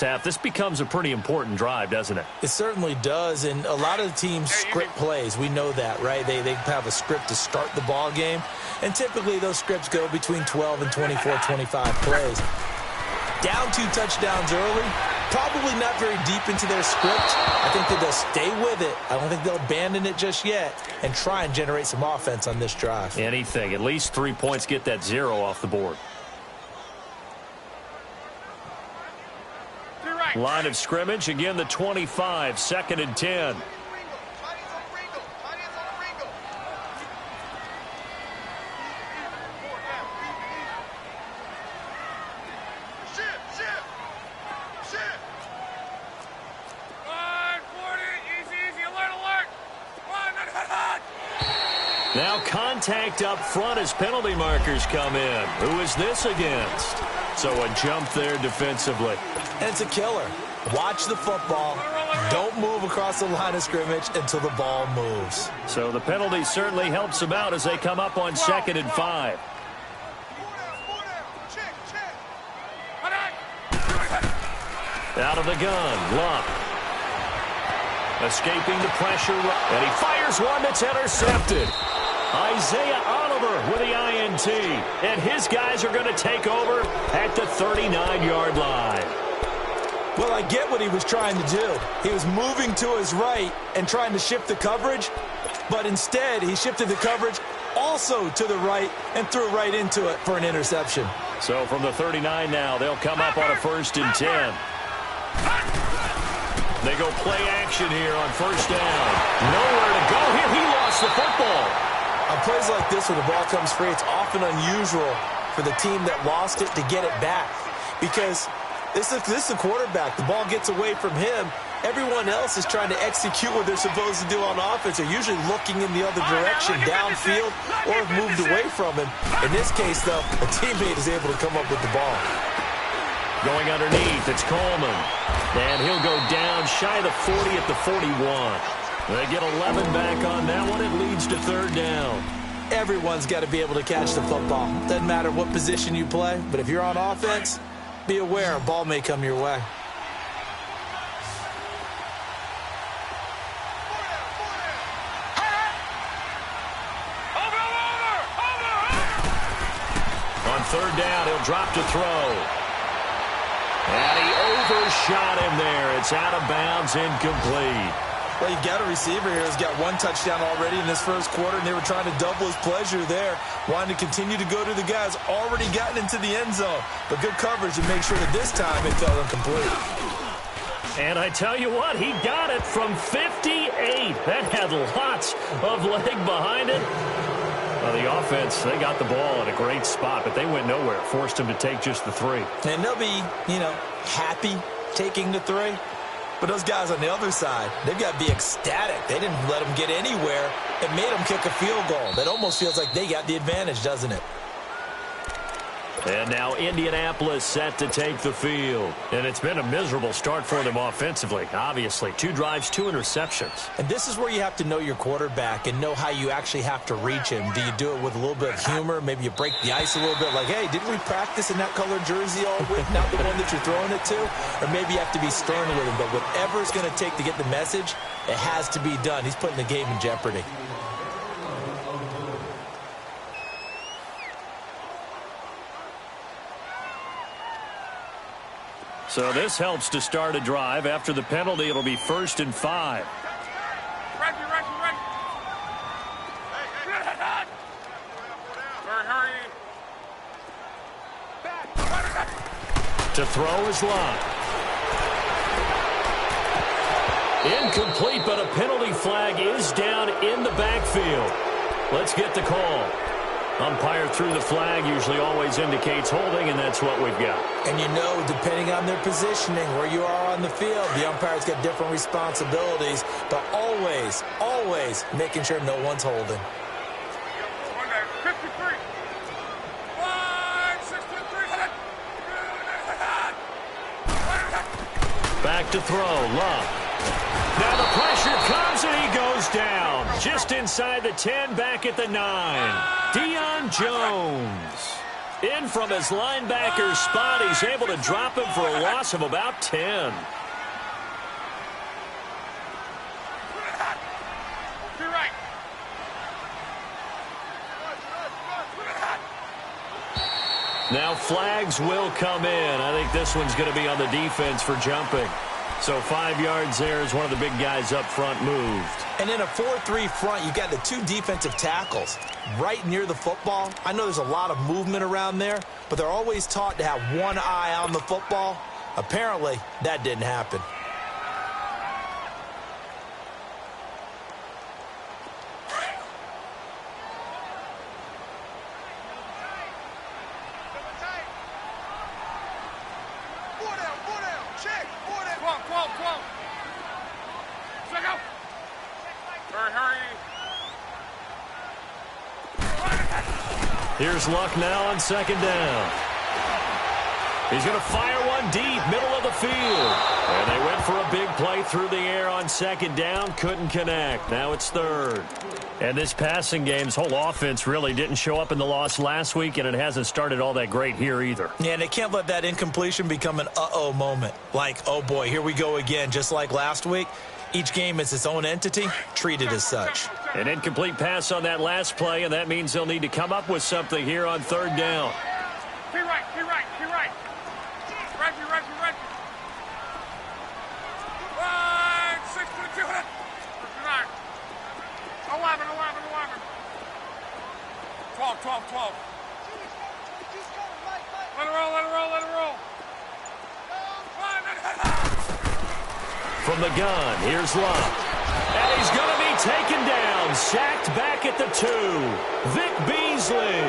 half, this becomes a pretty important drive, doesn't it? It certainly does, and a lot of the teams script plays. We know that, right? They have a script to start the ball game, and typically those scripts go between 12 and 24, 25 plays. Down 2 touchdowns early, probably not very deep into their script. I think that they'll stay with it. I don't think they'll abandon it just yet and try and generate some offense on this drive. Anything. At least 3 points, get that 0 off the board. Line of scrimmage, again the 25, 2nd and 10. Now contact up front as penalty markers come in. Who is this against? So a jump there defensively. And it's a killer. Watch the football. Don't move across the line of scrimmage until the ball moves. So the penalty certainly helps them out as they come up on 2nd and 5. Out of the gun, Luck. Escaping the pressure, and he fires one that's intercepted. Isaiah Oliver with the INT, and his guys are going to take over at the 39-yard line. Well, I get what he was trying to do. He was moving to his right and trying to shift the coverage, but instead he shifted the coverage also to the right and threw right into it for an interception. So from the 39 now, they'll come up on a 1st and 10. They go play action here on 1st down. Nowhere to go here. He lost the football. On plays like this where the ball comes free, it's often unusual for the team that lost it to get it back because this is a quarterback. The ball gets away from him. Everyone else is trying to execute what they're supposed to do on offense. They're usually looking in the other direction, downfield, or have moved away from him. In this case, though, a teammate is able to come up with the ball. Going underneath, it's Coleman. And he'll go down shy of the 40 at the 41. They get 11 back on that one. It leads to 3rd down. Everyone's got to be able to catch the football. Doesn't matter what position you play, but if you're on offense, be aware a ball may come your way. On 3rd down, he'll drop to throw. And he overshot him there. It's out of bounds, incomplete. Well, you've got a receiver here who's got 1 touchdown already in this 1st quarter, and they were trying to double his pleasure there, wanting to continue to go to the guys already gotten into the end zone. But good coverage to make sure that this time it fell incomplete. And I tell you what, he got it from 58. That had lots of leg behind it. Well, the offense, they got the ball in a great spot, but they went nowhere. Forced him to take just the 3. And they'll be, happy taking the 3. But those guys on the other side, they've got to be ecstatic. They didn't let them get anywhere. It made them kick a field goal. That almost feels like they got the advantage, doesn't it? And now Indianapolis set to take the field. And it's been a miserable start for them offensively. Obviously, 2 drives, 2 interceptions. And this is where you have to know your quarterback and know how you actually have to reach him. Do you do it with a little bit of humor? Maybe you break the ice a little bit like, hey, didn't we practice in that colored jersey all week? Not the one that you're throwing it to? Or maybe you have to be stern with him. But whatever it's going to take to get the message, it has to be done. He's putting the game in jeopardy. So this helps to start a drive. After the penalty, it'll be 1st and 5. Ready. Hurry. To throw is Luck. Incomplete, but a penalty flag is down in the backfield. Let's get the call. Umpire threw the flag, usually always indicates holding, and that's what we've got. And depending on their positioning, where you are on the field, the umpire's got different responsibilities, but always making sure no one's holding. 53. 1, 6, 2, 3. Back to throw, Love. Now the pressure comes and he goes down. Just inside the 10, back at the 9. Deion Jones. In from his linebacker spot, he's able to drop him for a loss of about 10. Now flags will come in. I think this one's going to be on the defense for jumping. So 5 yards there as one of the big guys up front moved. And in a 4-3 front, you've got the 2 defensive tackles right near the football. I know there's a lot of movement around there, but they're always taught to have one eye on the football. Apparently, that didn't happen. Here's Luck now on second down. He's going to fire one deep, middle of the field. And they went for a big play through the air on second down. Couldn't connect. Now it's third. And this passing game's whole offense really didn't show up in the loss last week, and it hasn't started all that great here either. Yeah, and they can't let that incompletion become an uh-oh moment. Like, oh boy, here we go again, just like last week. Each game is its own entity, treated as such. An incomplete pass on that last play, and that means they'll need to come up with something here on third down. Be right. Reggie. 6 for the 2. 11. 12. Let it roll. From the gun, here's Luck. And he's going to be taken down, sacked back at the 2. Vic Beasley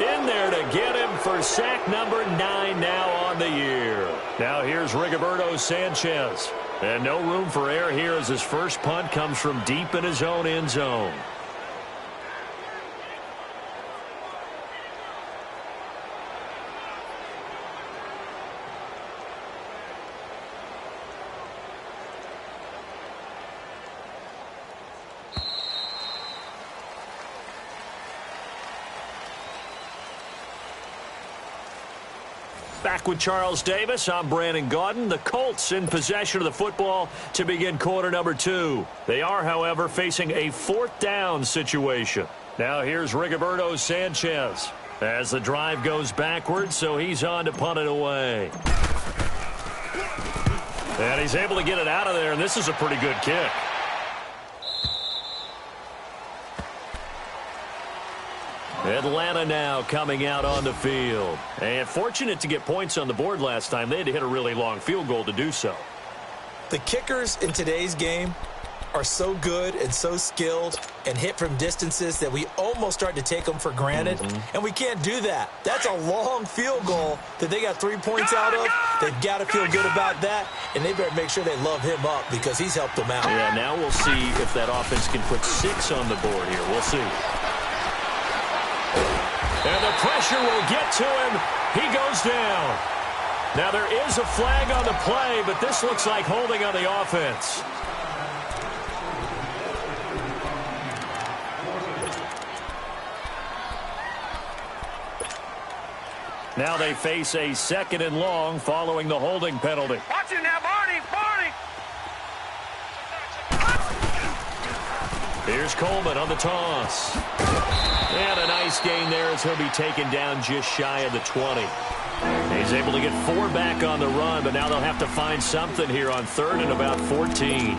in there to get him for sack number 9 now on the year. Now here's Rigoberto Sanchez. And no room for error here as his first punt comes from deep in his own end zone. Back with Charles Davis, I'm Brandon Gaudin. The Colts in possession of the football to begin quarter number 2. They are, however, facing a 4th down situation. Now here's Rigoberto Sanchez as the drive goes backwards, so he's on to punt it away. And he's able to get it out of there, and this is a pretty good kick. Atlanta now coming out on the field. And fortunate to get points on the board last time. They had to hit a really long field goal to do so. The kickers in today's game are so good and so skilled and hit from distances that we almost start to take them for granted. And we can't do that. That's a long field goal that they got 3 points out of. They've got to feel good about that, and they better make sure they love him up because he's helped them out. Yeah, now we'll see if that offense can put 6 on the board here. We'll see. And the pressure will get to him. He goes down. Now there is a flag on the play, but this looks like holding on the offense. Now they face a 2nd and long following the holding penalty. Watch it now, Barney. Here's Coleman on the toss. And a nice gain there as he'll be taken down just shy of the 20. He's able to get 4 back on the run, but now they'll have to find something here on 3rd and about 14.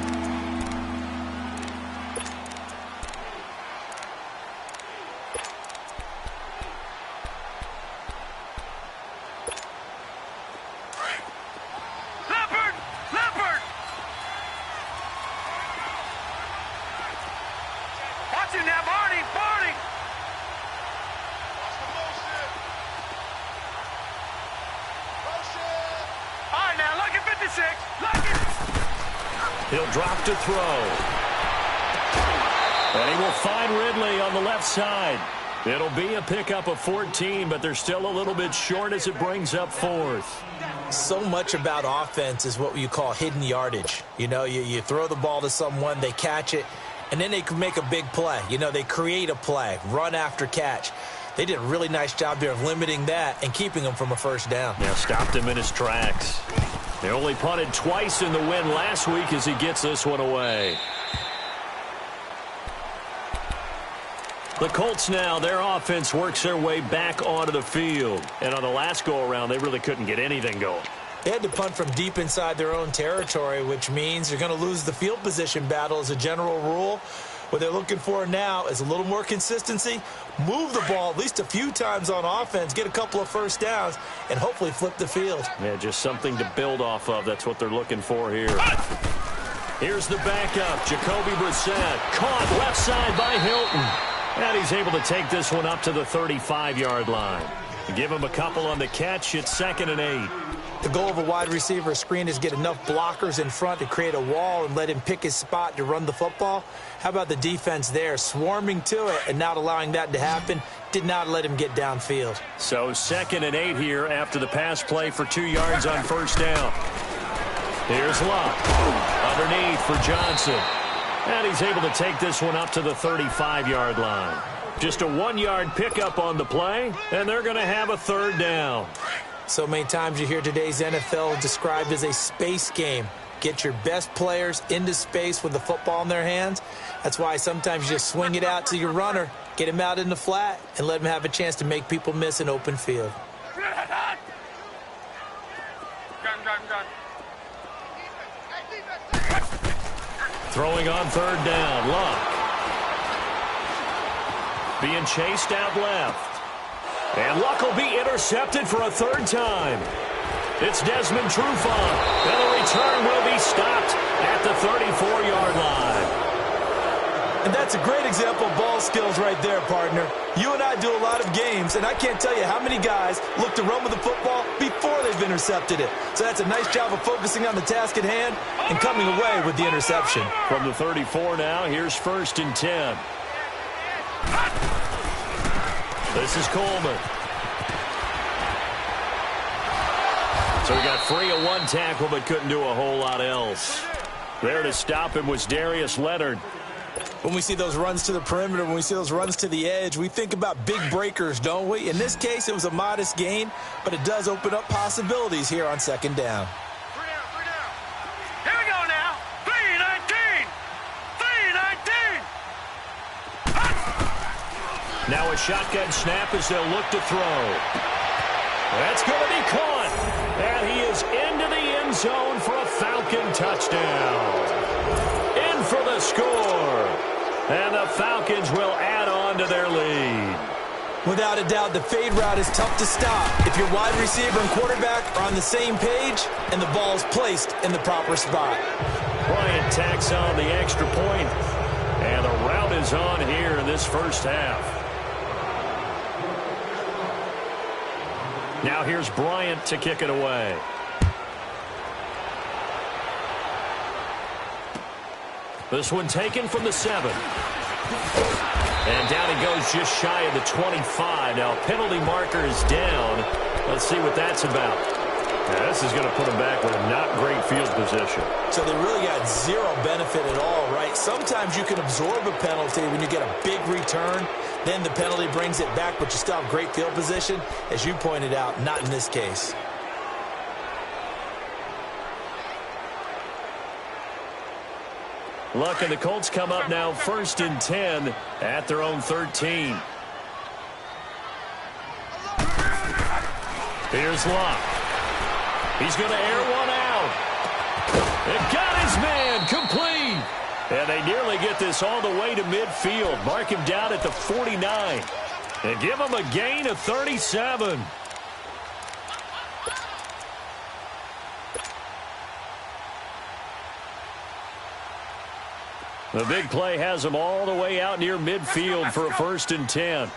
He'll drop to throw. And he will find Ridley on the left side. It'll be a pickup of 14, but they're still a little bit short as it brings up 4th. So much about offense is what you call hidden yardage. You know, you throw the ball to someone, they catch it, and then they can make a big play. You know, they create a play, run after catch. They did a really nice job there of limiting that and keeping him from a first down. Yeah, stopped him in his tracks. They only punted twice in the win last week as he gets this one away. The Colts now, their offense works their way back onto the field. And on the last go-around, they really couldn't get anything going. They had to punt from deep inside their own territory, which means you're going to lose the field position battle as a general rule. What they're looking for now is a little more consistency, move the ball at least a few times on offense, get a couple of first downs, and hopefully flip the field. Yeah, just something to build off of. That's what they're looking for here. Here's the backup, Jacoby Brissett, caught left side by Hilton. And he's able to take this one up to the 35-yard line. Give him a couple on the catch. It's 2nd and 8. The goal of a wide receiver screen is get enough blockers in front to create a wall and let him pick his spot to run the football. How about the defense there, swarming to it and not allowing that to happen? Did not let him get downfield. So 2nd and 8 here after the pass play for 2 yards on first down. Here's Luck. Underneath for Johnson. And he's able to take this one up to the 35-yard line. Just a 1-yard pickup on the play, and they're going to have a 3rd down. So many times you hear today's NFL described as a space game. Get your best players into space with the football in their hands. That's why sometimes you just swing it out to your runner, get him out in the flat, and let him have a chance to make people miss an open field. Gun. Throwing on 3rd down, Luck. Being chased out left. And Luck will be intercepted for a 3rd time. It's Desmond Trufant. And the return will be stopped at the 34-yard line. And that's a great example of ball skills right there, partner. You and I do a lot of games, and I can't tell you how many guys look to run with the football before they've intercepted it. So that's a nice job of focusing on the task at hand and coming away with the interception. From the 34 now, here's 1st and 10. This is Coleman. So he got free of 1 tackle but couldn't do a whole lot else. There to stop him was Darius Leonard. When we see those runs to the perimeter, when we see those runs to the edge, we think about big breakers, don't we? In this case, it was a modest gain, but it does open up possibilities here on 2nd down. 3 down. Here we go now. 3-19. 3-19. Now a shotgun snap as they'll look to throw. That's going to be caught. And he is into the end zone for a Falcon touchdown. In for the score. And the Falcons will add on to their lead. Without a doubt, the fade route is tough to stop if your wide receiver and quarterback are on the same page and the ball is placed in the proper spot. Bryant tacks on the extra point. And the route is on here in this first half. Now here's Bryant to kick it away. This one taken from the 7. And down he goes just shy of the 25. Now penalty marker is down. Let's see what that's about. Now, this is going to put him back with a not great field position. So they really got zero benefit at all, right? Sometimes you can absorb a penalty when you get a big return. Then the penalty brings it back, but you still have great field position. As you pointed out, not in this case. Luck and the Colts come up now 1st and 10 at their own 13. Here's Luck. He's going to air one out. It got his man complete. And they nearly get this all the way to midfield. Mark him down at the 49. And give him a gain of 37. The big play has him all the way out near midfield for a 1st and 10.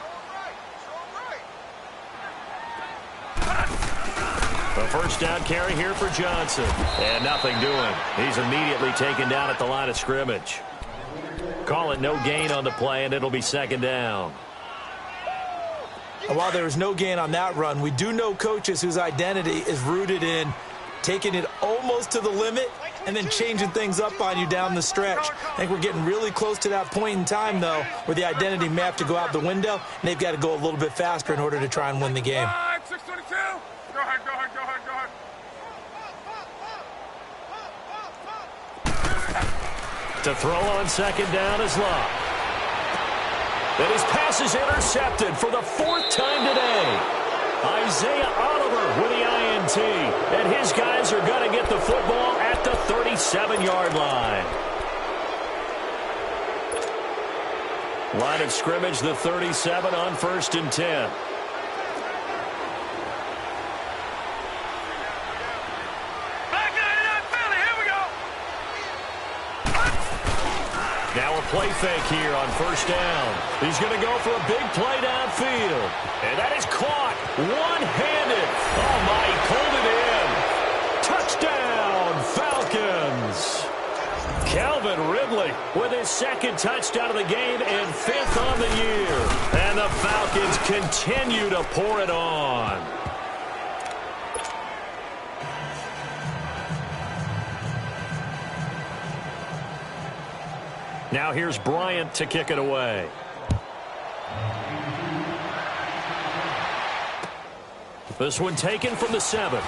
A first down carry here for Johnson. And nothing doing. He's immediately taken down at the line of scrimmage. Call it no gain on the play, and it'll be 2nd down. And while there was no gain on that run, we do know coaches whose identity is rooted in taking it almost to the limit and then changing things up on you down the stretch. I think we're getting really close to that point in time, though, where the identity may have to go out the window, and they've got to go a little bit faster in order to try and win the game. 622. Go ahead. To throw on second down is Locke. And his pass is intercepted for the 4th time today. Isaiah Oliver with the INT. And his guys are going to get the football at the 37-yard line. Line of scrimmage, the 37 on 1st and 10. Now a play fake here on 1st down. He's going to go for a big play downfield. And that is caught one-handed. Oh, my, he pulled it in. Touchdown, Falcons. Calvin Ridley with his 2nd touchdown of the game and 5th on the year. And the Falcons continue to pour it on. Now here's Bryant to kick it away. This one taken from the 7.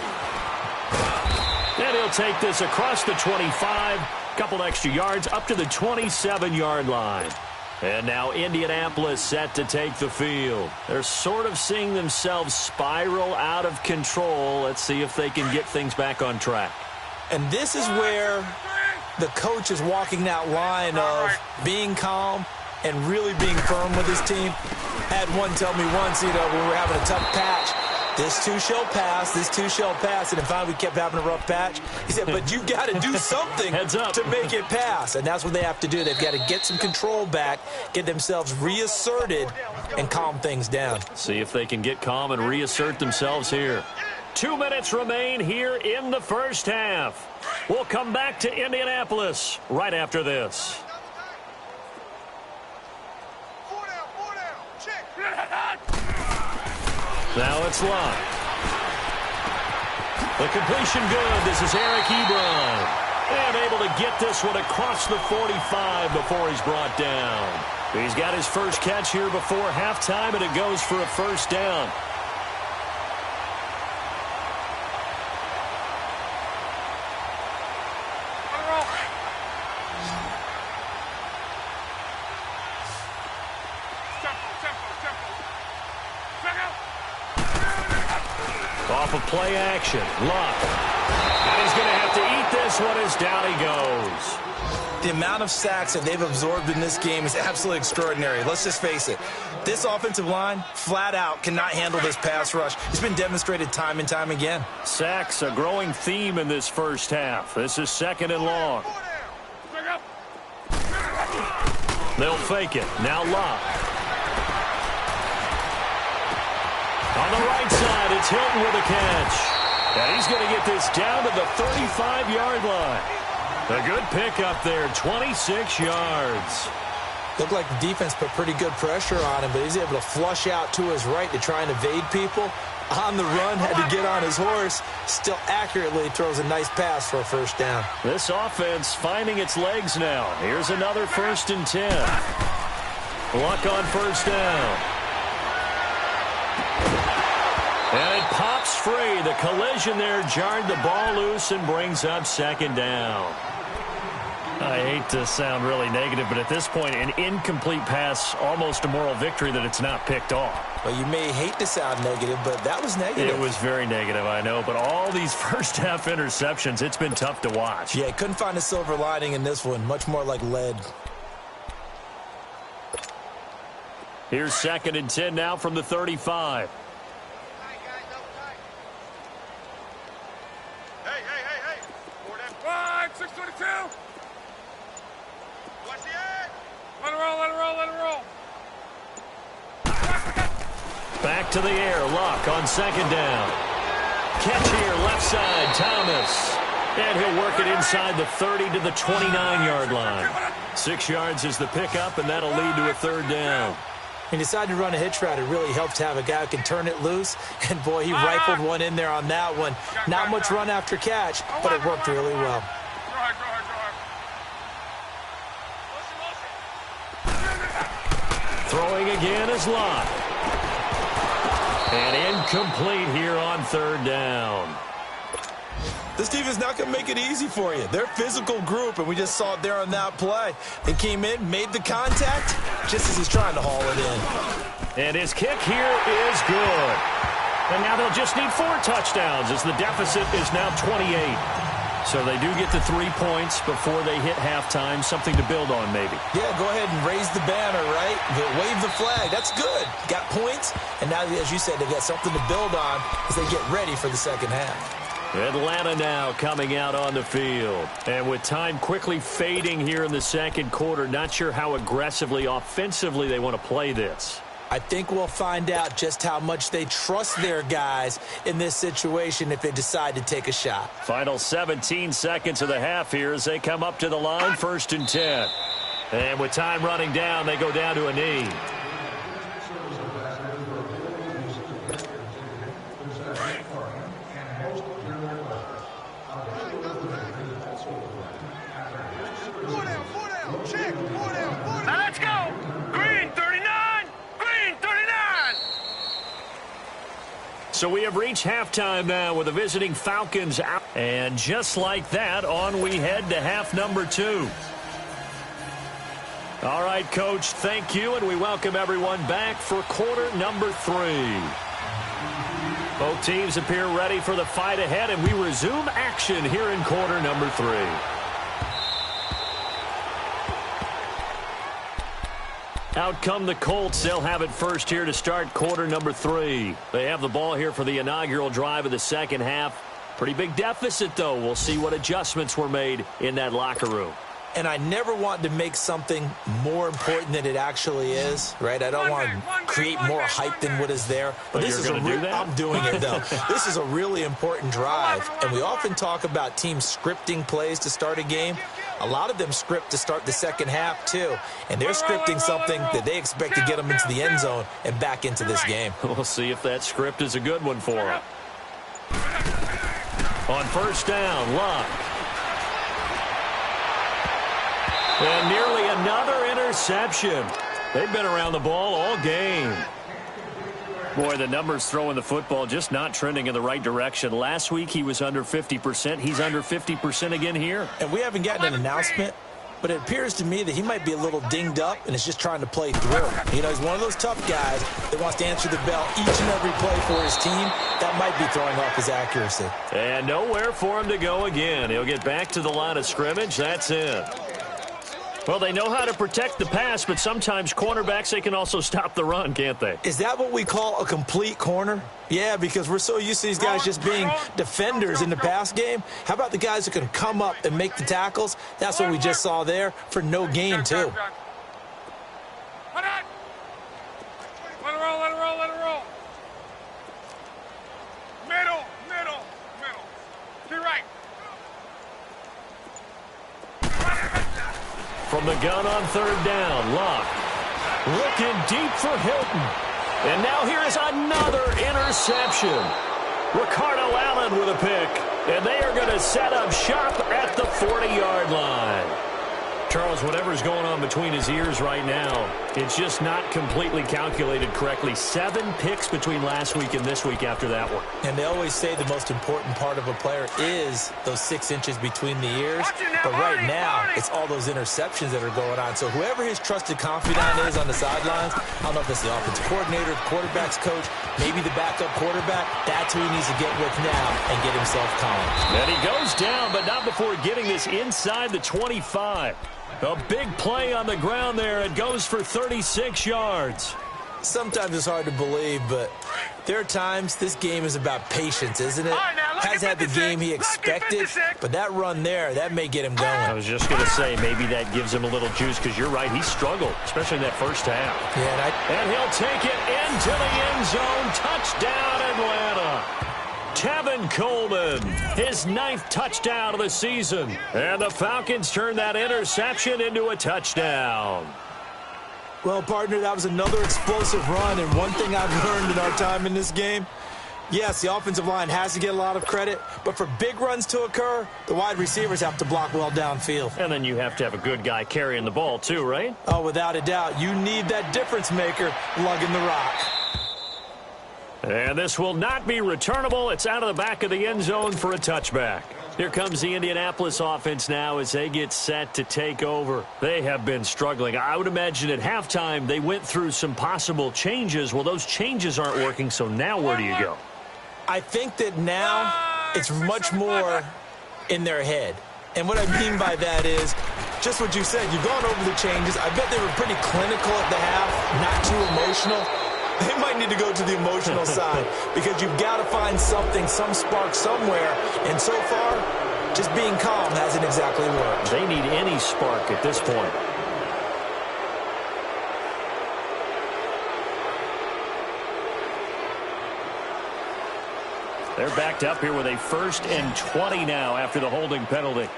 And he'll take this across the 25. Couple extra yards up to the 27-yard line. And now Indianapolis set to take the field. They're sort of seeing themselves spiral out of control. Let's see if they can get things back on track. And this is where the coach is walking that line of being calm and really being firm with his team. Had one tell me once, when we were having a tough patch, this too shall pass, this too shall pass. And finally we kept having a rough patch. He said, but you got to do something to make it pass. And that's what they have to do. They've got to get some control back, get themselves reasserted, and calm things down. See if they can get calm and reassert themselves here. 2 minutes remain here in the 1st half. We'll come back to Indianapolis right after this. 4 down. Check. Now it's Locke. The completion good. This is Eric Ebron. And able to get this one across the 45 before he's brought down. He's got his first catch here before halftime, and it goes for a 1st down. Off of play action, Locke. And he's going to have to eat this one as down he goes. The amount of sacks that they've absorbed in this game is absolutely extraordinary. Let's just face it. This offensive line, flat out, cannot handle this pass rush. It's been demonstrated time and time again. Sacks, a growing theme in this 1st half. This is 2nd and long. They'll fake it. Now Locke. On the right side, it's Hilton with a catch. And he's going to get this down to the 35-yard line. A good pickup there, 26 yards. Looked like the defense put pretty good pressure on him, but he's able to flush out to his right to try and evade people. On the run, had to get on his horse. Still accurately throws a nice pass for a 1st down. This offense finding its legs now. Here's another 1st and 10. Luck on 1st down. And it pops free. The collision there jarred the ball loose and brings up 2nd down. I hate to sound really negative, but at this point, an incomplete pass, almost a moral victory that it's not picked off. Well, you may hate to sound negative, but that was negative. It was very negative, I know, but all these 1st half interceptions, it's been tough to watch. Yeah, couldn't find a silver lining in this one. Much more like lead. Here's 2nd and 10 now from the 35. Hey. 4 down. Wide, 622. Watch the edge. Let it roll. Back to the air, Locke on 2nd down. Catch here, left side, Thomas. And he'll work it inside the 30 to the 29-yard line. 6 yards is the pickup, and that'll lead to a 3rd down. He decided to run a hitch route. It really helps to have a guy who can turn it loose. And, boy, he rifled one in there on that one. Not much run after catch, but it worked really well. Throwing again is Locke. And incomplete here on third down. This defense is not going to make it easy for you. They're a physical group, and we just saw it there on that play. They came in, made the contact, just as he's trying to haul it in. And his kick here is good. And now they'll just need 4 touchdowns as the deficit is now 28. So they do get the 3 points before they hit halftime. Something to build on, maybe. Yeah, go ahead and raise the banner, right? Wave the flag. That's good. Got points, and now, as you said, they've got something to build on as they get ready for the second half. Atlanta now coming out on the field. And with time quickly fading here in the second quarter, not sure how aggressively, offensively they want to play this. I think we'll find out just how much they trust their guys in this situation if they decide to take a shot. Final 17 seconds of the half here as they come up to the line, 1st and 10. And with time running down, they go down to a knee. So we have reached halftime now with the visiting Falcons out. And just like that, on we head to half number 2. All right, Coach, thank you, and we welcome everyone back for quarter number 3. Both teams appear ready for the fight ahead, and we resume action here in quarter number 3. Out come the Colts. They'll have it first here to start quarter number 3. They have the ball here for the inaugural drive of the second half. Pretty big deficit, though. We'll see what adjustments were made in that locker room. And I never want to make something more important than it actually is, right? I don't want to create more hype than what is there. But this is a I'm doing it, though. This is a really important drive. And we often talk about teams scripting plays to start a game. A lot of them script to start the second half, too. And they're scripting something that they expect to get them into the end zone and back into this game. We'll see if that script is a good one for them. On first down, Locke. And nearly another interception. They've been around the ball all game. Boy, the numbers throwing the football just not trending in the right direction. Last week he was under 50%. He's under 50% again here. And we haven't gotten an announcement, but it appears to me that he might be a little dinged up and is just trying to play through. You know, he's one of those tough guys that wants to answer the bell each and every play for his team. That might be throwing off his accuracy. And nowhere for him to go again. He'll get back to the line of scrimmage. That's it. Well, they know how to protect the pass, but sometimes cornerbacks, they can also stop the run, can't they? Is that what we call a complete corner? Yeah, because we're so used to these guys just being defenders in the pass game. How about the guys who can come up and make the tackles? That's what we just saw there for no gain, too. Let it roll, let it roll, let it roll. Middle. To your right. From the gun on third down, Locke looking deep for Hilton. And now here is another interception. Ricardo Allen with a pick. And they are going to set up shop at the 40-yard line. Charles, whatever's going on between his ears right now, it's just not completely calculated correctly. 7 picks between last week and this week after that one. And they always say the most important part of a player is those 6 inches between the ears. But right now, it's all those interceptions that are going on. So whoever his trusted confidant is on the sidelines, I don't know if it's the offensive coordinator, the quarterback's coach, maybe the backup quarterback, that's who he needs to get with now and get himself calm. And he goes down, but not before getting this inside the 25. A big play on the ground there. It goes for 36 yards. Sometimes it's hard to believe, but there are times this game is about patience, isn't it? Has had the game he expected, but that run there, that may get him going. I was just going to say, maybe that gives him a little juice, because you're right, he struggled, especially in that first half. Yeah, and he'll take it into the end zone. Touchdown, Atlanta. Tevin Coleman, his 9th touchdown of the season. And the Falcons turn that interception into a touchdown. Well, partner, that was another explosive run. And one thing I've learned in our time in this game, Yes, the offensive line has to get a lot of credit, but for big runs to occur, the wide receivers have to block well downfield. And then you have to have a good guy carrying the ball too, right? Oh, without a doubt. You need that difference maker lugging the rock. And this will not be returnable. It's out of the back of the end zone for a touchback. Here comes the Indianapolis offense now as they get set to take over. They have been struggling. I would imagine at halftime they went through some possible changes. Well, those changes aren't working, so now where do you go? I think that now it's much more in their head. And what I mean by that is just what you said. You've gone over the changes. I bet they were pretty clinical at the half, not too emotional. They might need to go to the emotional side because you've got to find something, some spark somewhere. And so far, just being calm hasn't exactly worked. They need any spark at this point. They're backed up here with a 1st and 20 now after the holding penalty.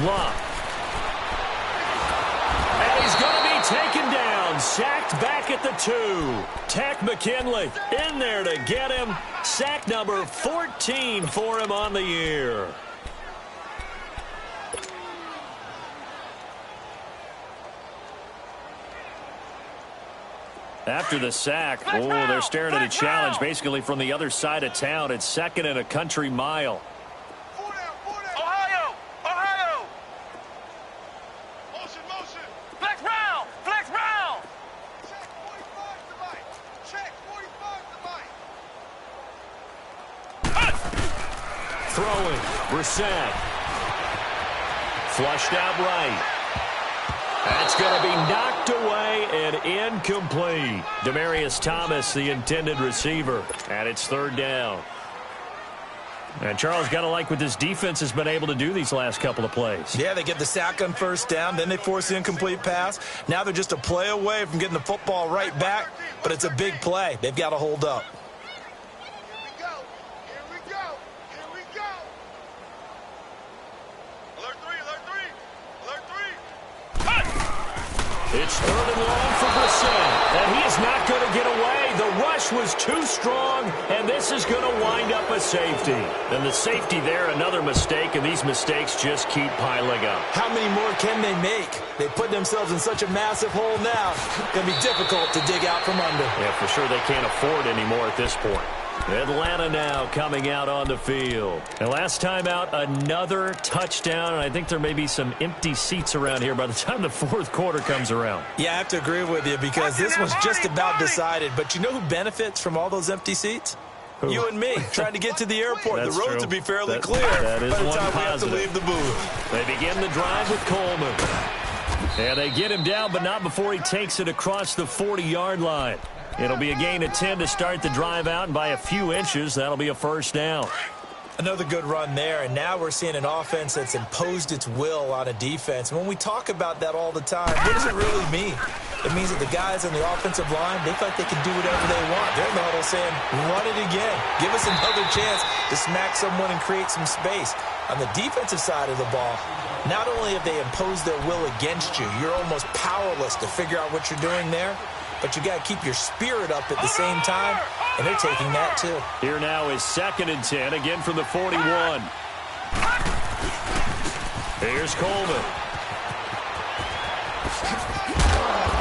Love. And he's going to be taken down. Sacked back at the 2. Tack McKinley in there to get him. Sack number 14 for him on the year. After the sack, they're staring at a challenge basically from the other side of town. It's 2nd and a country mile. Throwing, Brissett. Flushed out right. That's going to be knocked away and incomplete. Demaryius Thomas, the intended receiver, and it's 3rd down. And Charles, got to like what this defense has been able to do these last couple of plays. Yeah, they get the sack on 1st down, then they force the incomplete pass. Now they're just a play away from getting the football right back, but it's a big play. They've got to hold up. It's 3rd and long for Brissett, and he is not going to get away. The rush was too strong, and this is going to wind up a safety. And the safety there, another mistake, and these mistakes just keep piling up. How many more can they make? They put themselves in such a massive hole now. It's going to be difficult to dig out from under. Yeah, for sure they can't afford anymore at this point. Atlanta now coming out on the field. And last time out, another touchdown, and I think there may be some empty seats around here by the time the 4th quarter comes around. Yeah, I have to agree with you because this was just about decided. But you know who benefits from all those empty seats? Who? You and me, trying to get to the airport. That's the roads true. will be fairly clear that is by the one time positive. we have to leave the booth. They begin the drive with Coleman. And they get him down, but not before he takes it across the 40-yard line. It'll be a gain of 10 to start the drive out, and by a few inches, that'll be a 1st down. Another good run there, and now we're seeing an offense that's imposed its will on a defense. And when we talk about that all the time, what does it really mean? It means that the guys on the offensive line, they feel like they can do whatever they want. They're in the huddle saying, run it again. Give us another chance to smack someone and create some space. On the defensive side of the ball, not only have they imposed their will against you, you're almost powerless to figure out what you're doing there, but you got to keep your spirit up at the same time, and they're taking that too. Here now is 2nd and 10, again from the 41. Here's Coleman.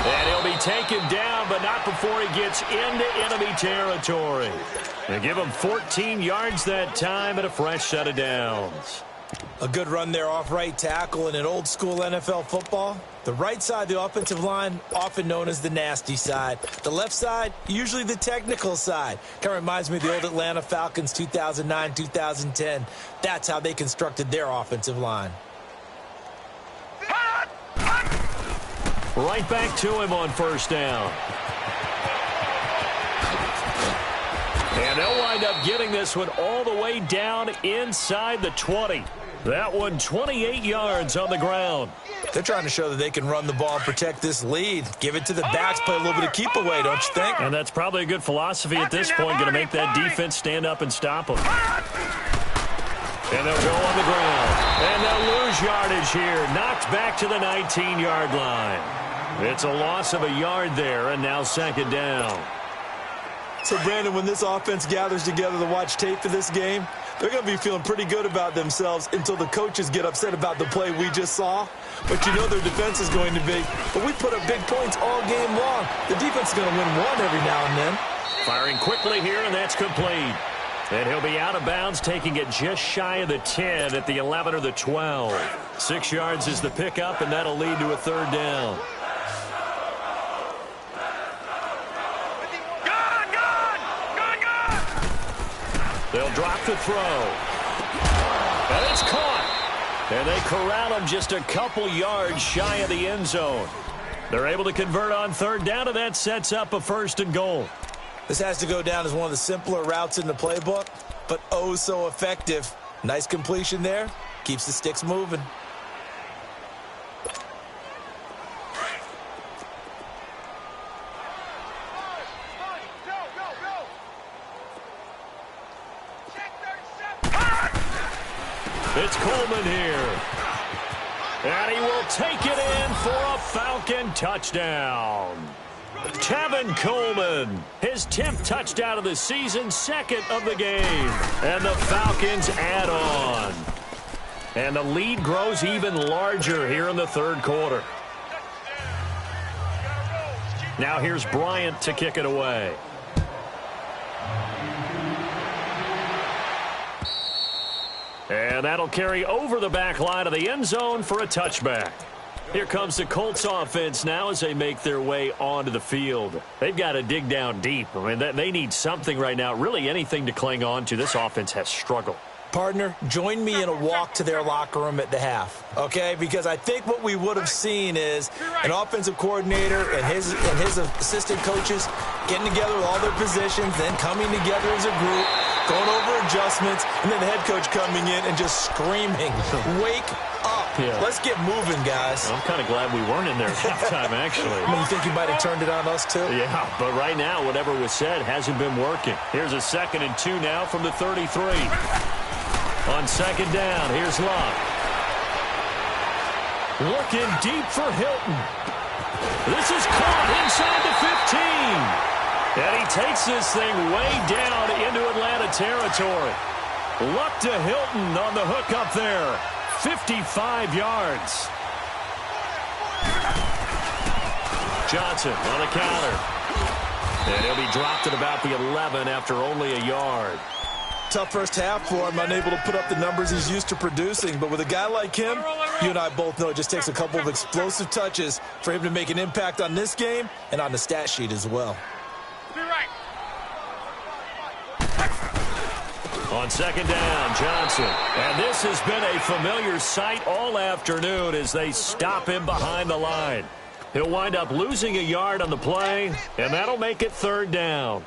And he'll be taken down, but not before he gets into enemy territory. They give him 14 yards that time and a fresh set of downs. A good run there off right tackle in an old-school NFL football. The right side of the offensive line, often known as the nasty side. The left side, usually the technical side. Kind of reminds me of the old Atlanta Falcons 2009-2010. That's how they constructed their offensive line. Right back to him on 1st down. And they'll wind up getting this one all the way down inside the 20. That one 28 yards on the ground. They're trying to show that they can run the ball and protect this lead. Give it to the backs, play a little bit of keep away, don't you think? And that's probably a good philosophy at this point, going to make that defense stand up and stop them. And they'll go on the ground. And they'll lose yardage here. Knocked back to the 19-yard line. It's a loss of a yard there, and now second down. So, Brandon, when this offense gathers together to watch tape for this game, they're going to be feeling pretty good about themselves until the coaches get upset about the play we just saw. But you know their defense is going to be. But we put up big points all game long. The defense is going to win one every now and then. Firing quickly here, and that's complete. And he'll be out of bounds, taking it just shy of the 10 at the 11 or the 12. 6 yards is the pickup, and that'll lead to a third down. They'll drop the throw. And it's caught. And they corral him just a couple yards shy of the end zone. They're able to convert on third down, and that sets up a first and goal. This has to go down as one of the simpler routes in the playbook, but oh so effective. Nice completion there. Keeps the sticks moving. It's Coleman here. And he will take it in for a Falcon touchdown. Tevin Coleman, his 10th touchdown of the season, second of the game. And the Falcons add on. And the lead grows even larger here in the third quarter. Now here's Bryant to kick it away. And that'll carry over the back line of the end zone for a touchback. Here comes the Colts offense now as they make their way onto the field. They've got to dig down deep. I mean, they need something right now, really anything to cling on to. This offense has struggled. Partner, join me in a walk to their locker room at the half, okay? Because I think what we would have seen is an offensive coordinator and his assistant coaches getting together with all their positions, then coming together as a group, going over adjustments, and then the head coach coming in and just screaming, wake up. Yeah. Let's get moving, guys. I'm kind of glad we weren't in there at halftime, actually. I mean, you think you might have turned it on us, too? Yeah, but right now, whatever was said hasn't been working. Here's a 2nd and 2 now from the 33. On second down, here's Luck. Looking deep for Hilton. This is caught inside the 15. And he takes this thing way down into Atlanta territory. Luck to Hilton on the hook up there. 55 yards. Johnson on the counter. And he'll be dropped at about the 11 after only a yard. Tough first half for him, unable to put up the numbers he's used to producing. But with a guy like him, you and I both know it just takes a couple of explosive touches for him to make an impact on this game and on the stat sheet as well. On second down, Johnson. And this has been a familiar sight all afternoon as they stop him behind the line. He'll wind up losing a yard on the play, and that'll make it third down.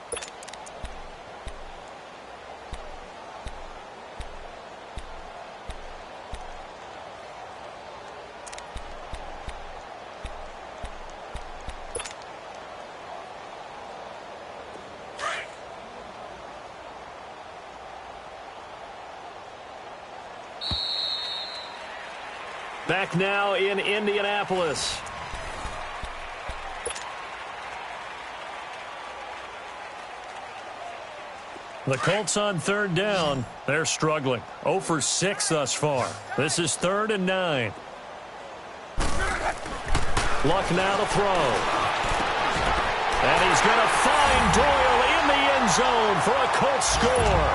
Back now in Indianapolis. The Colts on third down. They're struggling. 0 for 6 thus far. This is 3rd and 9. Luck now to throw. And he's going to find Doyle in the end zone for a Colts score.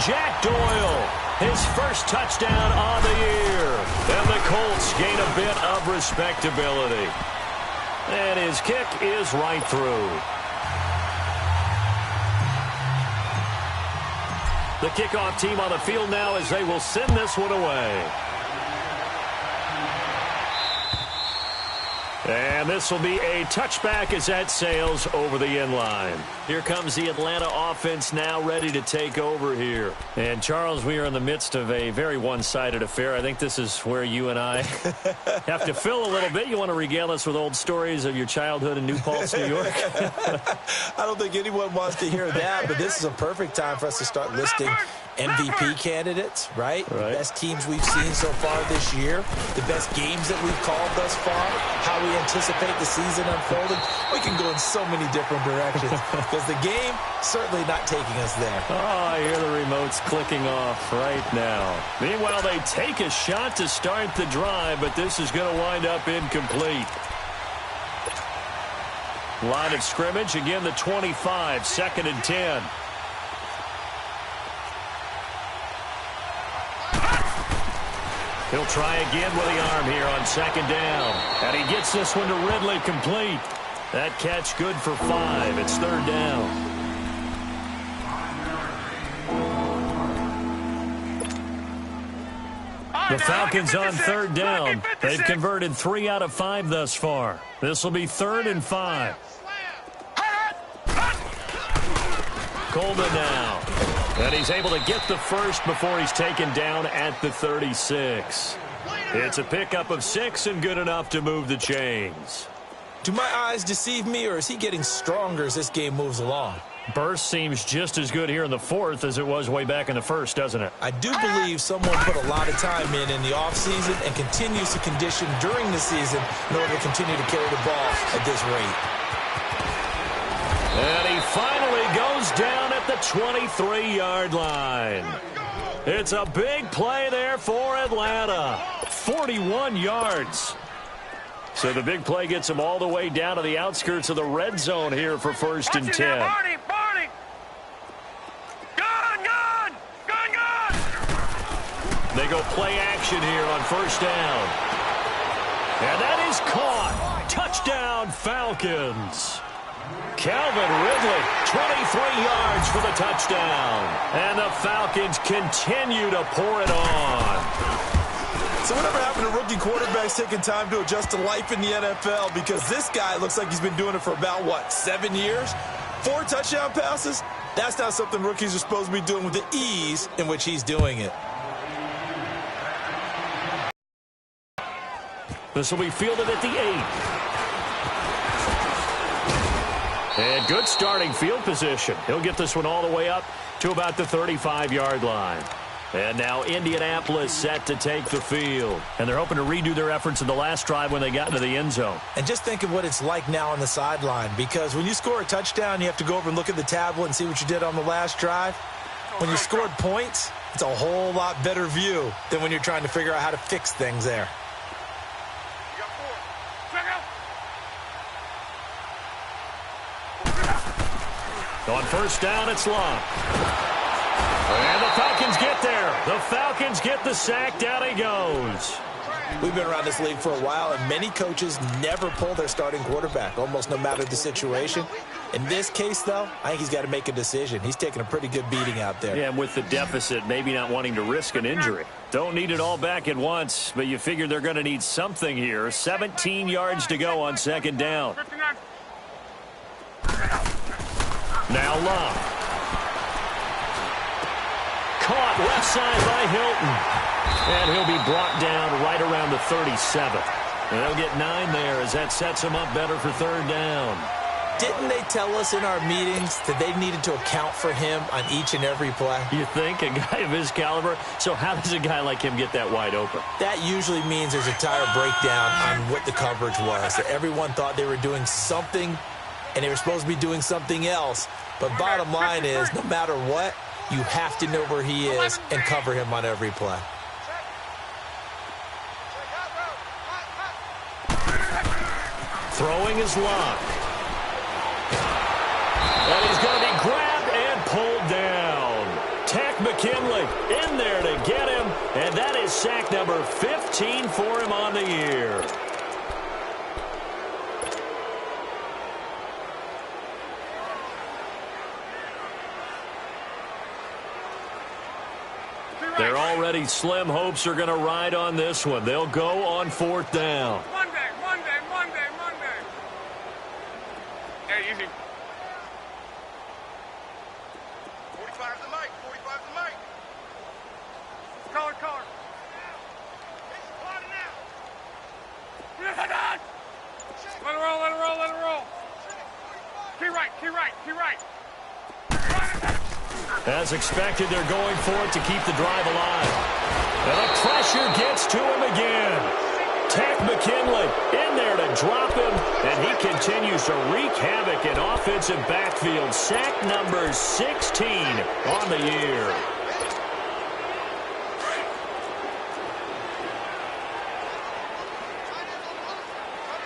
Jack Doyle, his first touchdown on the year. And the Colts gain a bit of respectability. And his kick is right through. The kickoff team on the field now as they will send this one away. And this will be a touchback as that sails over the end line. Here comes the Atlanta offense now ready to take over here. And, Charles, we are in the midst of a very one-sided affair. I think this is where you and I have to fill a little bit. You want to regale us with old stories of your childhood in New Paltz, New York? I don't think anyone wants to hear that, but this is a perfect time for us to start listing MVP candidates, right? The best teams we've seen so far this year, the best games that we've called thus far, how we anticipate the season unfolding. We can go in so many different directions because the game certainly not taking us there. Oh, I hear the remotes clicking off right now. Meanwhile, they take a shot to start the drive, but this is going to wind up incomplete. Line of scrimmage, again the 25, 2nd and 10. He'll try again with the arm here on 2nd down. And he gets this one to Ridley complete. That catch good for 5. It's 3rd down. The Falcons on 3rd down. They've converted 3 out of 5 thus far. This will be 3rd and 5. Coleman now. And he's able to get the first before he's taken down at the 36. It's a pickup of 6 and good enough to move the chains. Do my eyes deceive me, or is he getting stronger as this game moves along? Burst seems just as good here in the 4th as it was way back in the 1st, doesn't it? I do believe someone put a lot of time in the offseason and continues to condition during the season in order to continue to carry the ball at this rate. And he finally goes down at the 23-yard line. It's a big play there for Atlanta. 41 yards. So the big play gets him all the way down to the outskirts of the red zone here for 1st and 10. Barney! Gun! They go play action here on 1st down. And that is caught. Touchdown, Falcons. Calvin Ridley, 23 yards for the touchdown. And the Falcons continue to pour it on. So whatever happened to rookie quarterbacks taking time to adjust to life in the NFL? Because this guy looks like he's been doing it for about, 7 years? 4 touchdown passes? That's not something rookies are supposed to be doing with the ease in which he's doing it. This will be fielded at the 8. And good starting field position. He'll get this one all the way up to about the 35-yard line. And now Indianapolis set to take the field. And they're hoping to redo their efforts in the last drive when they got into the end zone. And just think of what it's like now on the sideline. Because when you score a touchdown, you have to go over and look at the tablet and see what you did on the last drive. When you scored points, it's a whole lot better view than when you're trying to figure out how to fix things there. On 1st down, it's Long. And the Falcons get there. The Falcons get the sack. Down he goes. We've been around this league for a while, and many coaches never pull their starting quarterback, almost no matter the situation. In this case, though, I think he's got to make a decision. He's taking a pretty good beating out there. Yeah, and with the deficit, maybe not wanting to risk an injury. Don't need it all back at once, but you figure they're going to need something here. 17 yards to go on 2nd down. Now Love. Caught left side by Hilton. And he'll be brought down right around the 37. And they'll get 9 there as that sets him up better for 3rd down. Didn't they tell us in our meetings that they needed to account for him on each and every play? You think? A guy of his caliber? So how does a guy like him get that wide open? That usually means there's a entire breakdown on what the coverage was. That everyone thought they were doing something, and they were supposed to be doing something else. But bottom line is, no matter what, you have to know where he is and cover him on every play. Throwing is Locke. And he's going to be grabbed and pulled down. Tack McKinley in there to get him. And that is sack number 15 for him on the year. Their already slim hopes are going to ride on this one. They'll go on 4th down. Monday. Hey, easy. 45's the mic. 45's the mic. Collar. Let it roll. Key right. As expected, they're going for it to keep the drive alive. And the pressure gets to him again. Tack McKinley in there to drop him, and he continues to wreak havoc in offensive backfield. Sack number 16 on the year.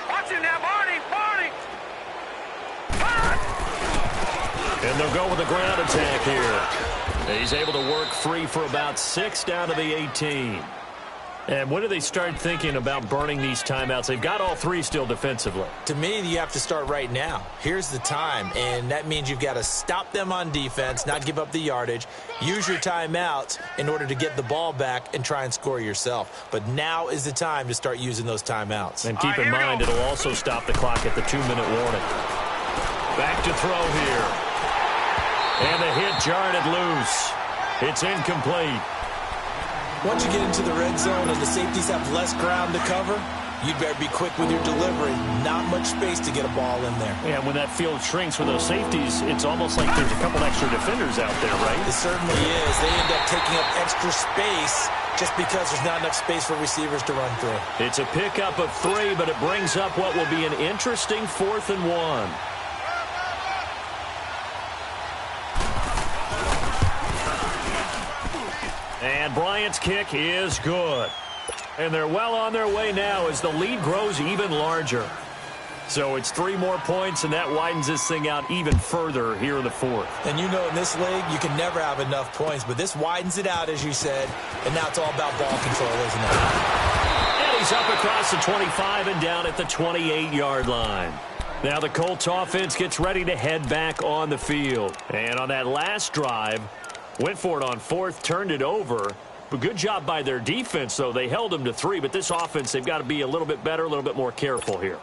Watch it now, Barney. And they'll go with a ground attack here. He's able to work free for about 6 down to the 18. And when do they start thinking about burning these timeouts? They've got all 3 still defensively. To me, you have to start right now. Here's the time, and that means you've got to stop them on defense, not give up the yardage, use your timeouts in order to get the ball back and try and score yourself. But now is the time to start using those timeouts. And keep in mind, it'll also stop the clock at the 2-minute warning. Back to throw here. And the hit jarred it loose. It's incomplete. Once you get into the red zone and the safeties have less ground to cover, you'd better be quick with your delivery. Not much space to get a ball in there. Yeah, when that field shrinks with those safeties, it's almost like there's a couple extra defenders out there, right? It certainly is. They end up taking up extra space just because there's not enough space for receivers to run through. It's a pickup of 3, but it brings up what will be an interesting 4th and 1. And Bryant's kick is good. And they're well on their way now as the lead grows even larger. So it's 3 more points, and that widens this thing out even further here in the 4th. And you know in this league, you can never have enough points, but this widens it out, as you said, and now it's all about ball control, isn't it? And he's up across the 25 and down at the 28-yard line. Now the Colts offense gets ready to head back on the field. And on that last drive, went for it on 4th, turned it over. But good job by their defense, though. They held them to 3, but this offense, they've got to be a little bit better, a little bit more careful here.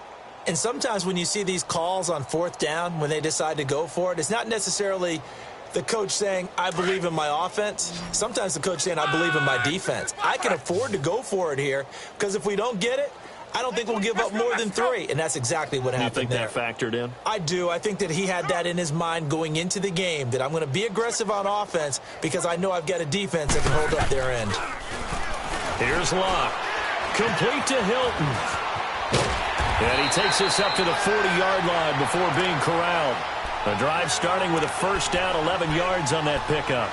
And sometimes when you see these calls on 4th down, when they decide to go for it, it's not necessarily the coach saying, I believe in my offense. Sometimes the coach saying, I believe in my defense. I can afford to go for it here because if we don't get it, I don't think we'll give up more than 3, and that's exactly what happened there. You think that factored in? I do. I think that he had that in his mind going into the game, that I'm going to be aggressive on offense because I know I've got a defense that can hold up their end. Here's Locke. Complete to Hilton. And he takes us up to the 40-yard line before being corralled. The drive starting with a first down, 11 yards on that pickup.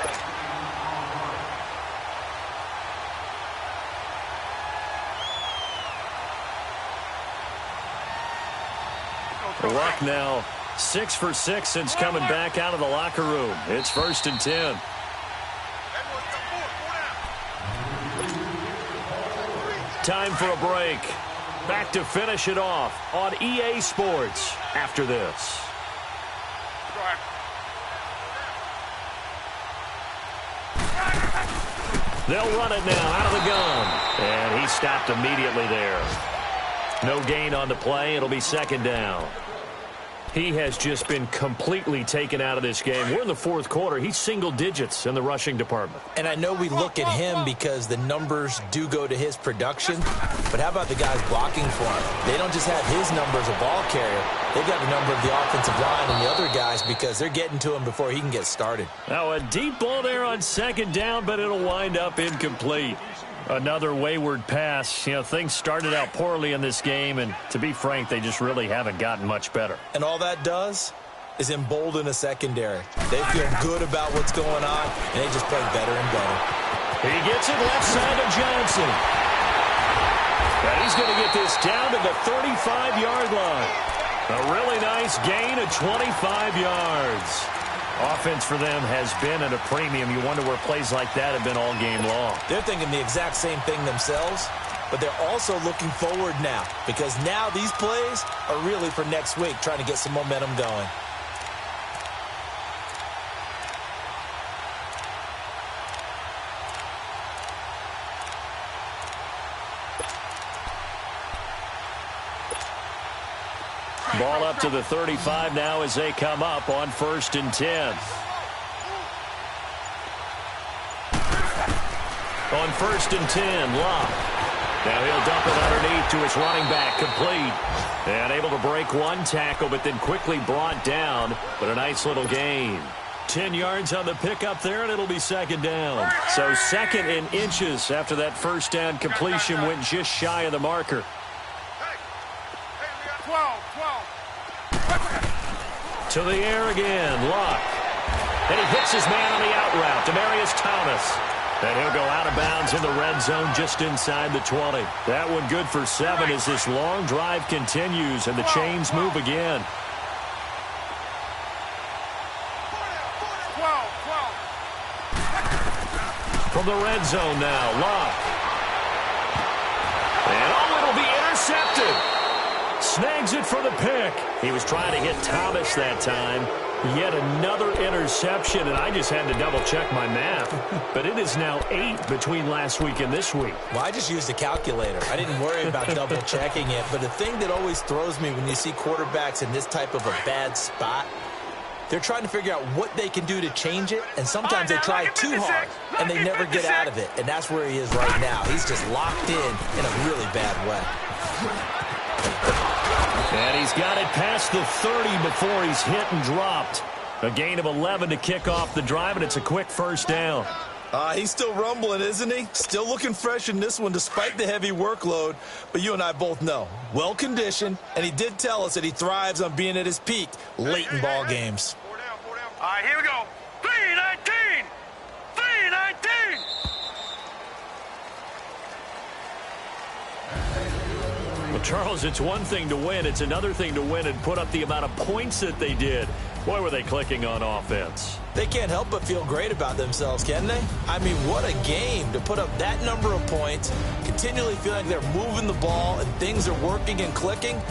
Luck now 6 for 6 since coming back out of the locker room. It's 1st and 10. Time for a break. Back to finish it off on EA Sports after this. They'll run it now out of the gun. And he stopped immediately there. No gain on the play. It'll be 2nd down. He has just been completely taken out of this game. We're in the 4th quarter. He's single digits in the rushing department. And I know we look at him because the numbers do go to his production, but how about the guys blocking for him? They don't just have his number as a ball carrier. They've got the number of the offensive line and the other guys because they're getting to him before he can get started. Now a deep ball there on 2nd down, but it'll wind up incomplete. Another wayward pass. You know, things started out poorly in this game, and to be frank, they just really haven't gotten much better. And all that does is embolden a secondary. They feel good about what's going on, and they just play better and better. He gets it left side to Johnson. And he's going to get this down to the 35-yard line. A really nice gain of 25 yards. Offense for them has been at a premium. You wonder where plays like that have been all game long. They're thinking the exact same thing themselves, but they're also looking forward now because now these plays are really for next week, trying to get some momentum going. Ball up to the 35 now as they come up on 1st and 10. On 1st and 10, Locke. Now he'll dump it underneath to his running back, complete. And able to break one tackle, but then quickly brought down. But a nice little gain. 10 yards on the pickup there, and it'll be 2nd down. So 2nd in inches after that 1st down completion went just shy of the marker. 12. To the air again, Locke. And he hits his man on the out route, Demaryius Thomas. And he'll go out of bounds in the red zone just inside the 20. That one good for 7 as this long drive continues and the chains move again. 12. From the red zone now, Locke. And it'll be intercepted. Snags it for the pick. He was trying to hit Thomas that time. Yet another interception, and I just had to double-check my math. But it is now 8 between last week and this week. Well, I just used a calculator. I didn't worry about double-checking it. But the thing that always throws me when you see quarterbacks in this type of a bad spot, they're trying to figure out what they can do to change it, and sometimes they try too hard, and they never get out of it. And that's where he is right now. He's just locked in a really bad way. And he's got it past the 30 before he's hit and dropped. A gain of 11 to kick off the drive, and it's a quick 1st down. He's still rumbling, isn't he? Still looking fresh in this one despite the heavy workload. But you and I both know, well-conditioned, and he did tell us that he thrives on being at his peak late in ball games. 4 down. All right, here we go. 3-19. 3-19. Well, Charles, it's one thing to win. It's another thing to win and put up the amount of points that they did. Boy, were they clicking on offense. They can't help but feel great about themselves, can they? I mean, what a game to put up that number of points, continually feeling like they're moving the ball and things are working and clicking.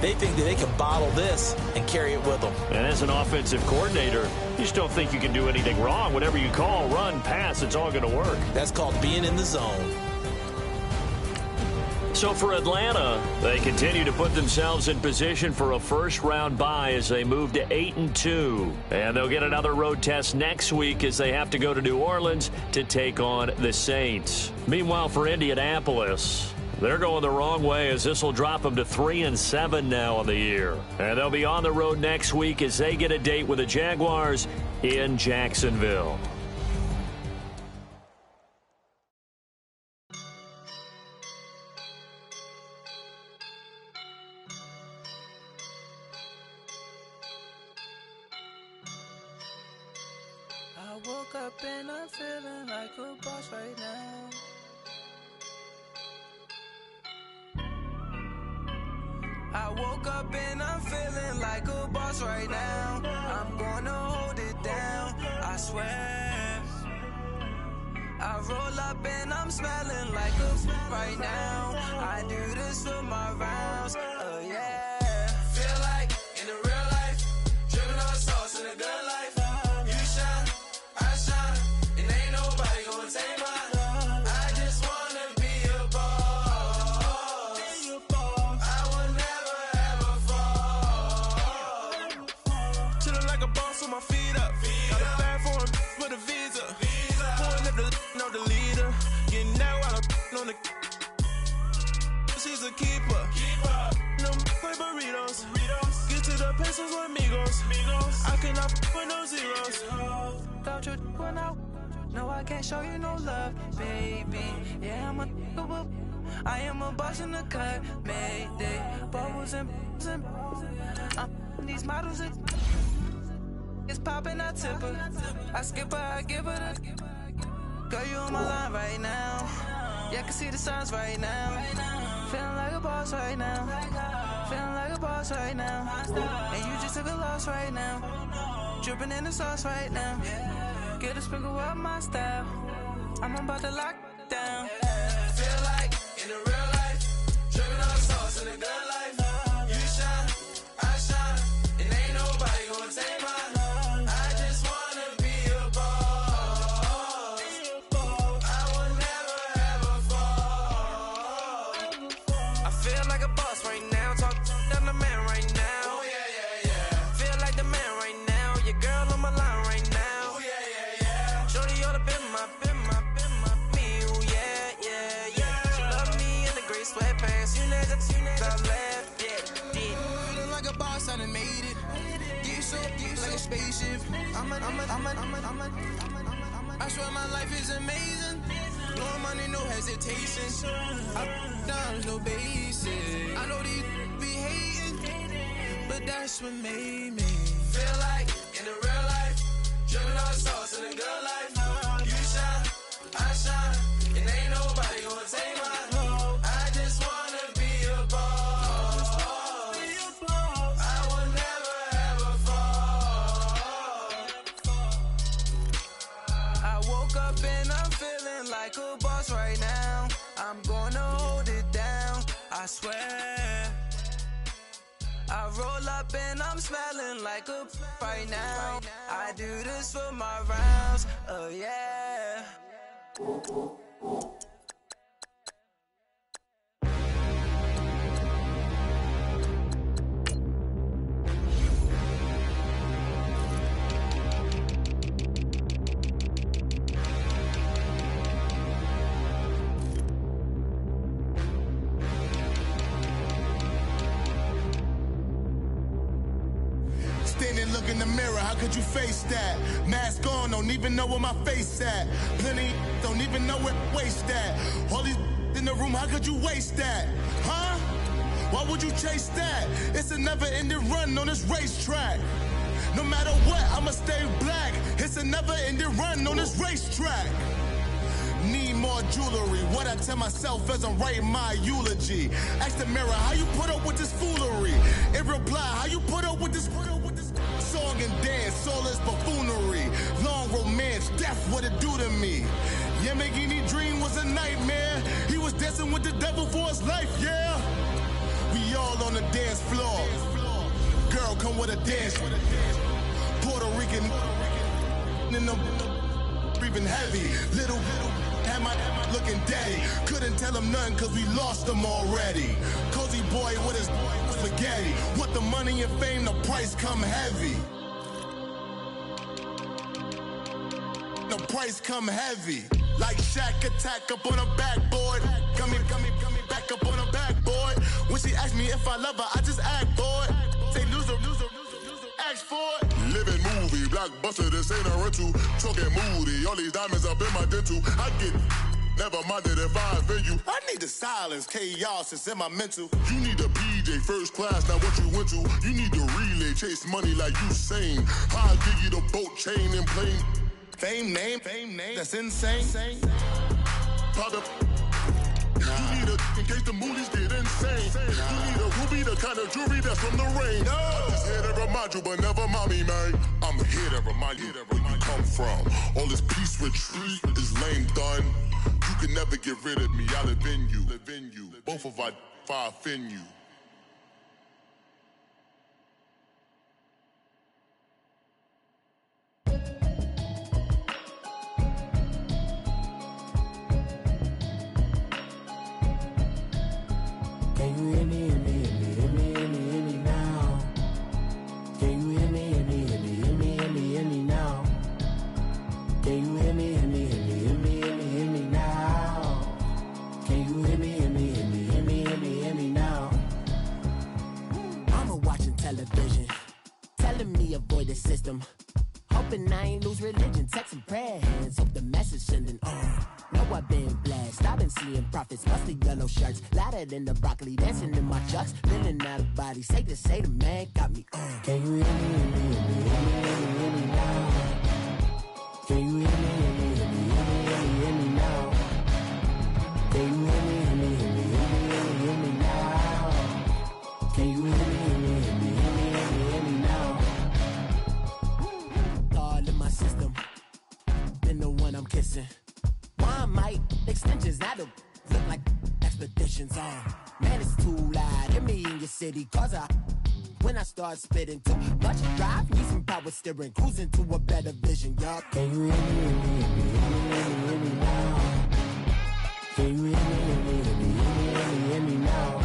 They think that they can bottle this and carry it with them. And as an offensive coordinator, you just don't think you can do anything wrong. Whatever you call, run, pass, it's all going to work. That's called being in the zone. So for Atlanta, they continue to put themselves in position for a first-round bye as they move to 8-2. And they'll get another road test next week as they have to go to New Orleans to take on the Saints. Meanwhile, for Indianapolis, they're going the wrong way as this will drop them to 3-7 now on the year. And they'll be on the road next week as they get a date with the Jaguars in Jacksonville. I woke up and I'm feeling like a boss right now. I woke up and I'm feeling like a boss right now. I'm gonna hold it down, I swear. I roll up and I'm smelling like a right now. I do this for my rounds, yeah. Feel like in the real life, dripping on sauce in a good life. You shine, I shine, and ain't nobody gonna take mine. I just wanna be a boss. I will never ever fall. Chillin' like a boss with my feet up. Got a bag for him with a visa. Pulling up the know the leader. Getting that while I'm on the. She's a keeper. No play burritos. Get to the pesos with amigos. I cannot with no zeros. Don't you run out? No, I can't show you no love, baby. Yeah, I am a boss in the cut, Mayday. Bubbles and these models it's popping, I tip her. I skip her, I give her the. Girl, you on my line right now. Yeah, I can see the signs right now. Feeling like a boss right now. Feeling like a boss right now. And you just took a loss right now. Dripping in the sauce right now. Get a sprinkle up my style. I'm about to lock down. Feel like in the real life, dripping on sauce in the good life. You shine, I shine, and ain't nobody gonna take mine. I just wanna be a boss. I will never ever fall. I feel like a boss right now. Talk down the man right now. made it. Get so like a spaceship. I swear my life is amazing. Blowing money, no hesitation. Down, no basic. I know these be hating, but that's what made me feel like in the real life. Dripping all sauce in the good life. You shine, I shine, and ain't nobody gonna take mine. I just wanna be a boss. I will never ever fall. I woke up and I'm feeling like a boss right now. I'm gonna hold it down, I swear. I roll up and I'm smelling like a right now. I do this for my rounds, oh yeah. Standing, look in the mirror, how could you face that? Mask on, don't even know where my face at. Plenty, don't even know where waste at. All these in the room, how could you waste that? Huh? Why would you chase that? It's a never-ending run on this racetrack. No matter what, I'ma stay black. It's a never-ending run on this racetrack. Need more jewelry. What I tell myself as I'm writing my eulogy. Ask the mirror, how you put up with this foolery? It reply, how you put up with this song and dance, all this buffoonery. Long romance, death, what it do to me? Yeah, Yamagini dream was a nightmare. He was dancing with the devil for his life, yeah. We all on the dance floor. Girl, come with a dance. Puerto Rican in the breathing heavy. Little had my looking daddy. Couldn't tell him nothing cause we lost him already. Cozy boy with his spaghetti. With the money and fame, the price come heavy. The price come heavy. Like Shaq attack up on a backboard. Coming back up on a backboard. When she asked me if I love her, I just act bored. Say loser, ask for it. Living movie, blockbuster, this ain't a rental. Talking moody, all these diamonds up in my dental. I get never minded if I offend you. I need the silence, chaos is in my mental. You need a PJ, first class, not what you went to. You need the relay, chase money like you sane. I'll give you the boat, chain, and plane. Fame name, that's insane. Pop up. You need a in case the movies get insane. You need a ruby, the kind of jewelry that's from the rain. I'm just here to remind you, but never mind me, man. I'm here to remind you where you come from. All this peace retreat is lame done. You can never get rid of me. I live in you. Both of us, if I offend you. Can you hear me, hear me, hear me, hear me, hear me, hear me now? Can you hear me, hear me, hear me, hear me, hear me, hear me now? Can you hear me, hear me, hear me, hear me, hear me, hear me now? Can you hear me, hear me, hear me, hear me, hear me, hear me now? Mama watching television, telling me avoid the system. Hoping I ain't lose religion, texting prayer hands, hope the message sending on. Know I've been blessed, I've been seeing prophets, mostly yellow shirts, louder than the broccoli, dancing in my chucks, feeling out of body, say the man got me on. Can you hear me, hear me, hear me, hear me, hear me, hear me now? Can you hear me, hear me, hear me, hear me, hear me, hear me now? Can you hear me, hear me, hear me, hear me, hear me, hear me now? Can you hear me, hear me, hear me, hear me, hear me, hear me now? All in my system, been the one I'm kissing. One might extensions that'll look like expeditions on. Man, it's too loud. Hit me in your city, cause when I start spitting too much drive, need some power steering, cruising to a better vision, y'all. Can you hear me, hear me, hear me, hear me, hear me now? Can you hear me, hear me, hear me, hear me, hear me now?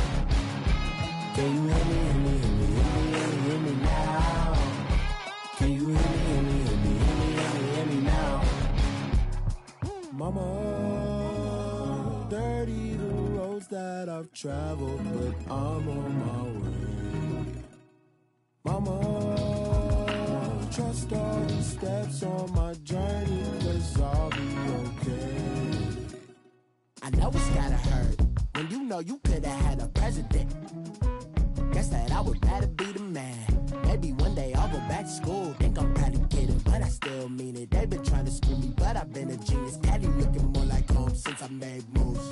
Can you hear me, hear me, hear me, hear me, hear me now? Can you hear me, hear me, hear me, hear me, hear me now? Mama, dirty the roads that I've traveled, but I'm on my way. Mama, trust all the steps on my journey, 'cause I'll be okay. I know it's gotta hurt when you know you could've had a president. Guess that I would rather be the man. Maybe one day I'll go back to school. Think I'm probably kidding, but I still mean it. They've been trying to screw me, but I've been a genius. Cali looking more like home since I made moves.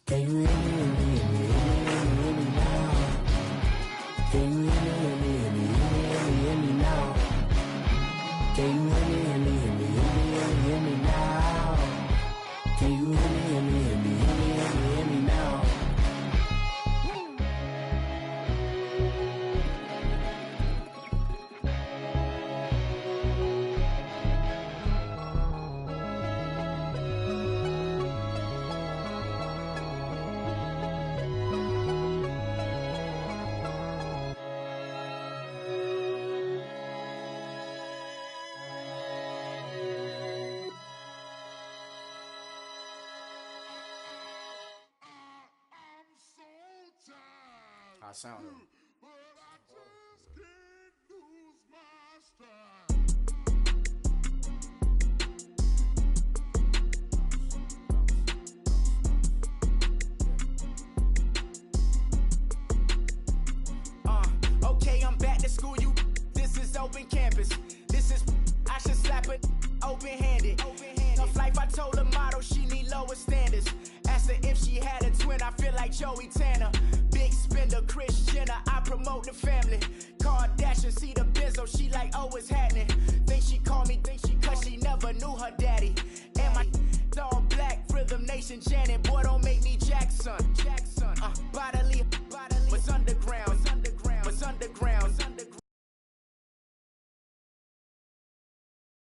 Can you hear me, hear me, hear me, hear me, hear me now? Can you hear me, hear me, hear me, hear me, hear me, hear me now? Can you hear me, hear me, hear me, hear me, hear me, hear me now? Can you hear me, hear me, hear me, hear me, hear me, hear me now? I sound it. Okay, I'm back to school, you. This is open campus. This is, I should slap it open-handed. Tough life, I told her motto, she need lower standards. Asked her if she had a twin, I feel like Joey Tanner. Big spender, Kris Jenner, I promote the family. Kardashian, see the Benzo, she like, oh, it's happening. Think she called me, cause she never knew her daddy. And my all black, Rhythm Nation, Janet, boy, don't make me Jackson. Bodily